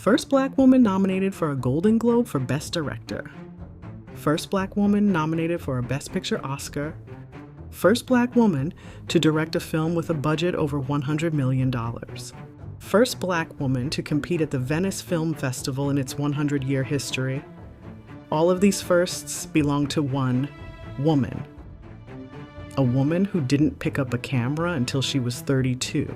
First Black woman nominated for a Golden Globe for Best Director. First Black woman nominated for a Best Picture Oscar. First Black woman to direct a film with a budget over $100 million. First Black woman to compete at the Venice Film Festival in its 100-year history. All of these firsts belong to one woman. A woman who didn't pick up a camera until she was 32,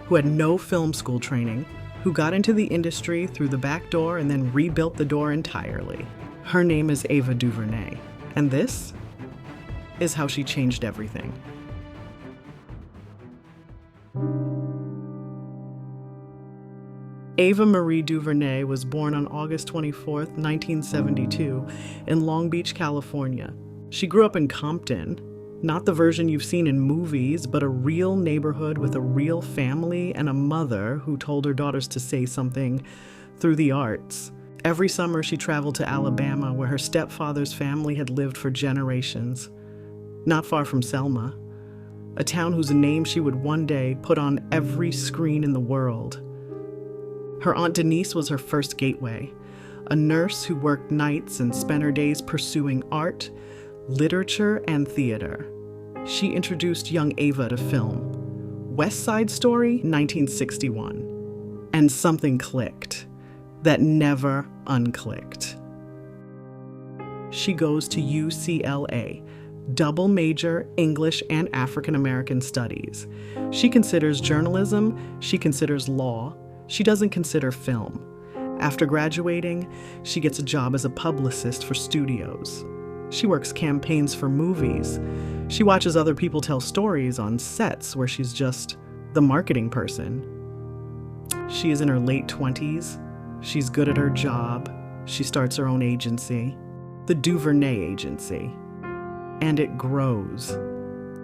who had no film school training, who got into the industry through the back door and then rebuilt the door entirely. Her name is Ava Duvernay, and this is how she changed everything. Ava Marie DuVernay was born on August 24, 1972, in Long Beach, California. She grew up in Compton, not the version you've seen in movies, but a real neighborhood with a real family and a mother who told her daughters to say something through the arts. Every summer she traveled to Alabama, where her stepfather's family had lived for generations, not far from Selma, a town whose name she would one day put on every screen in the world. Her Aunt Denise was her first gateway, a nurse who worked nights and spent her days pursuing art, literature, and theater. She introduced young Ava to film. West Side Story, 1961. And something clicked that never unclicked. She goes to UCLA, double major English and African American studies. She considers journalism, she considers law, she doesn't consider film. After graduating, she gets a job as a publicist for studios. She works campaigns for movies. She watches other people tell stories on sets where she's just the marketing person. She is in her late 20s. She's good at her job. She starts her own agency, the DuVernay Agency. And it grows.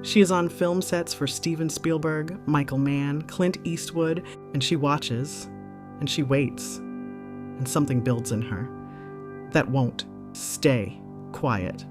She is on film sets for Steven Spielberg, Michael Mann, Clint Eastwood, and she watches, and she waits, and something builds in her that won't stay quiet.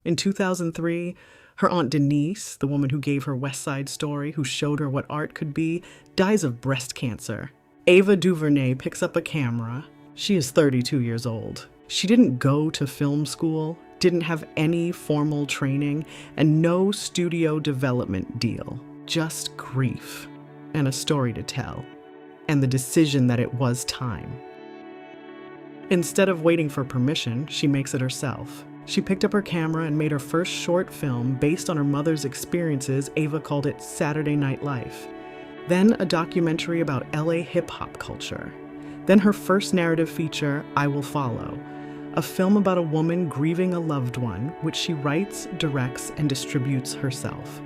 In 2003, her Aunt Denise, the woman who gave her West Side Story, who showed her what art could be, dies of breast cancer. Ava DuVernay picks up a camera. She is 32 years old. She didn't go to film school, didn't have any formal training, and no studio development deal. Just grief and a story to tell, and the decision that it was time. Instead of waiting for permission, she makes it herself. She picked up her camera and made her first short film based on her mother's experiences. Ava called it Saturday Night Life. Then a documentary about LA hip-hop culture. Then her first narrative feature, I Will Follow, a film about a woman grieving a loved one, which she writes, directs, and distributes herself.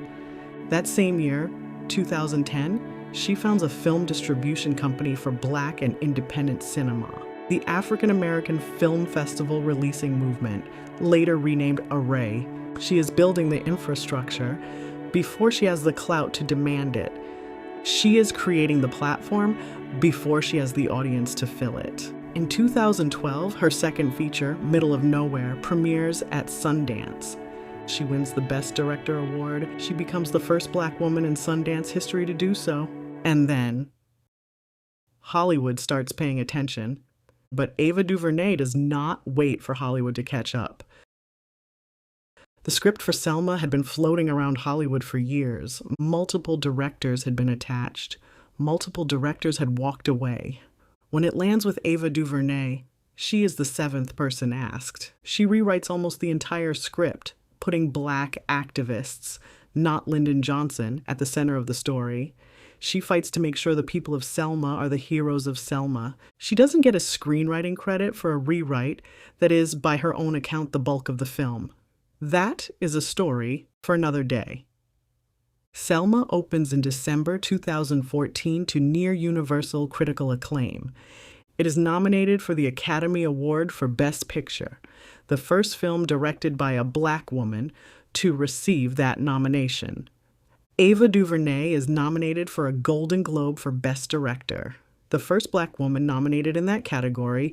That same year, 2010, she founds a film distribution company for Black and independent cinema, the African American Film Festival Releasing Movement, later renamed Array. She is building the infrastructure before she has the clout to demand it. She is creating the platform before she has the audience to fill it. In 2012, her second feature, Middle of Nowhere, premieres at Sundance. She wins the Best Director award. She becomes the first Black woman in Sundance history to do so. And then Hollywood starts paying attention. But Ava DuVernay does not wait for Hollywood to catch up. The script for Selma had been floating around Hollywood for years. Multiple directors had been attached. Multiple directors had walked away. When it lands with Ava DuVernay, she is the seventh person asked. She rewrites almost the entire script, putting Black activists, not Lyndon Johnson, at the center of the story. She fights to make sure the people of Selma are the heroes of Selma. She doesn't get a screenwriting credit for a rewrite that is, by her own account, the bulk of the film. That is a story for another day. Selma opens in December 2014 to near-universal critical acclaim. It is nominated for the Academy Award for Best Picture, the first film directed by a Black woman to receive that nomination. Ava DuVernay is nominated for a Golden Globe for Best Director, the first Black woman nominated in that category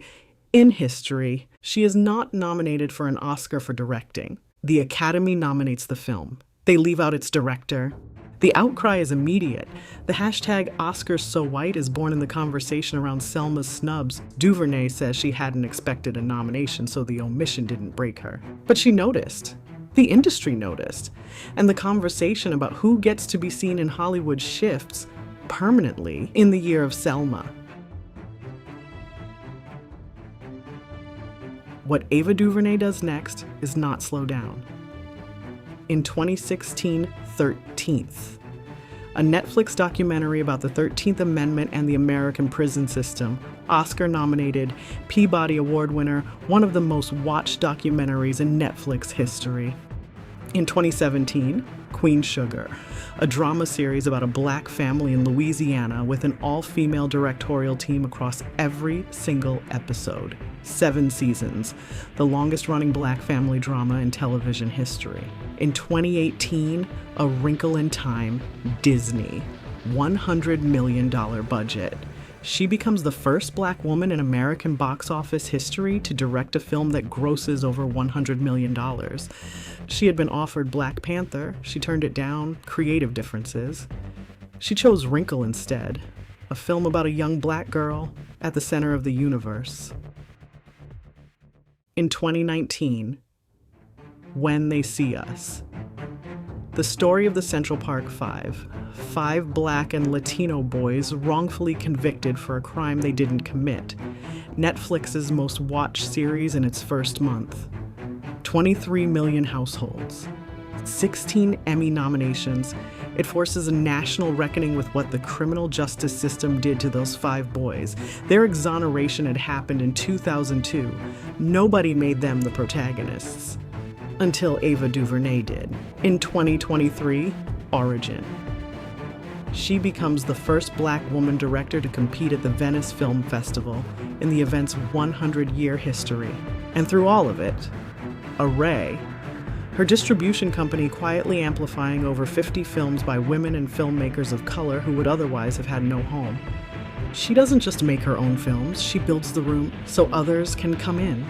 in history. She is not nominated for an Oscar for directing. The Academy nominates the film. They leave out its director. The outcry is immediate. The hashtag #OscarsSoWhite is born in the conversation around Selma's snubs. DuVernay says she hadn't expected a nomination, so the omission didn't break her. But she noticed. The industry noticed. And the conversation about who gets to be seen in Hollywood shifts permanently in the year of Selma. What Ava DuVernay does next is not slow down. In 2016, 13th, a Netflix documentary about the 13th Amendment and the American prison system, Oscar-nominated, Peabody Award winner, one of the most watched documentaries in Netflix history. In 2017, Queen Sugar, a drama series about a black family in Louisiana with an all-female directorial team across every single episode. 7 seasons, the longest-running black family drama in television history. In 2018, A Wrinkle in Time, Disney, $100 million budget. She becomes the first black woman in American box office history to direct a film that grosses over $100 million. She had been offered Black Panther. She turned it down, creative differences. She chose Wrinkle instead, a film about a young black girl at the center of the universe. In 2019, When They See Us. The story of the Central Park Five. 5 black and Latino boys wrongfully convicted for a crime they didn't commit. Netflix's most watched series in its first month. 23 million households. 16 Emmy nominations. It forces a national reckoning with what the criminal justice system did to those 5 boys. Their exoneration had happened in 2002. Nobody made them the protagonists. Until Ava DuVernay did. In 2023, Origin. She becomes the first black woman director to compete at the Venice Film Festival in the event's 100-year history. And through all of it, Array, her distribution company quietly amplifying over 50 films by women and filmmakers of color who would otherwise have had no home. She doesn't just make her own films, she builds the room so others can come in.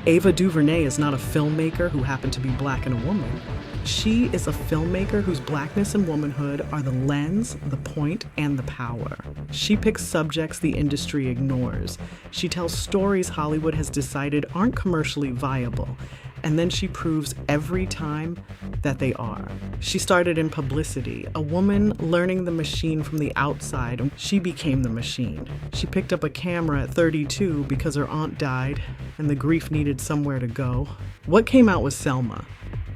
Ava DuVernay is not a filmmaker who happened to be black and a woman. She is a filmmaker whose blackness and womanhood are the lens, the point, and the power. She picks subjects the industry ignores. She tells stories Hollywood has decided aren't commercially viable, and then she proves every time that they are. She started in publicity, a woman learning the machine from the outside, and she became the machine. She picked up a camera at 32 because her aunt died, and the grief needed somewhere to go. What came out was Selma,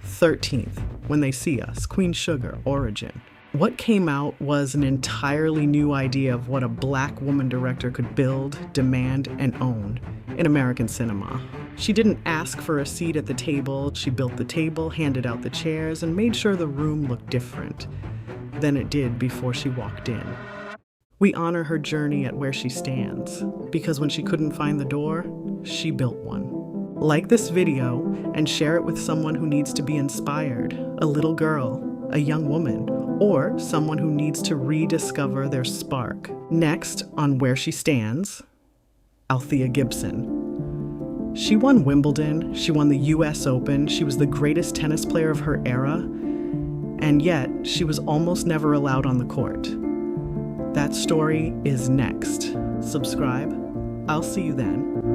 13th, When They See Us, Queen Sugar, Origin. What came out was an entirely new idea of what a black woman director could build, demand, and own in American cinema. She didn't ask for a seat at the table. She built the table, handed out the chairs, and made sure the room looked different than it did before she walked in. We honor her journey at where she stands, because when she couldn't find the door, she built one. Like this video and share it with someone who needs to be inspired, a little girl, a young woman, or someone who needs to rediscover their spark. Next, on Where She Stands, Althea Gibson. She won Wimbledon, she won the US Open, she was the greatest tennis player of her era, and yet she was almost never allowed on the court. That story is next. Subscribe. I'll see you then.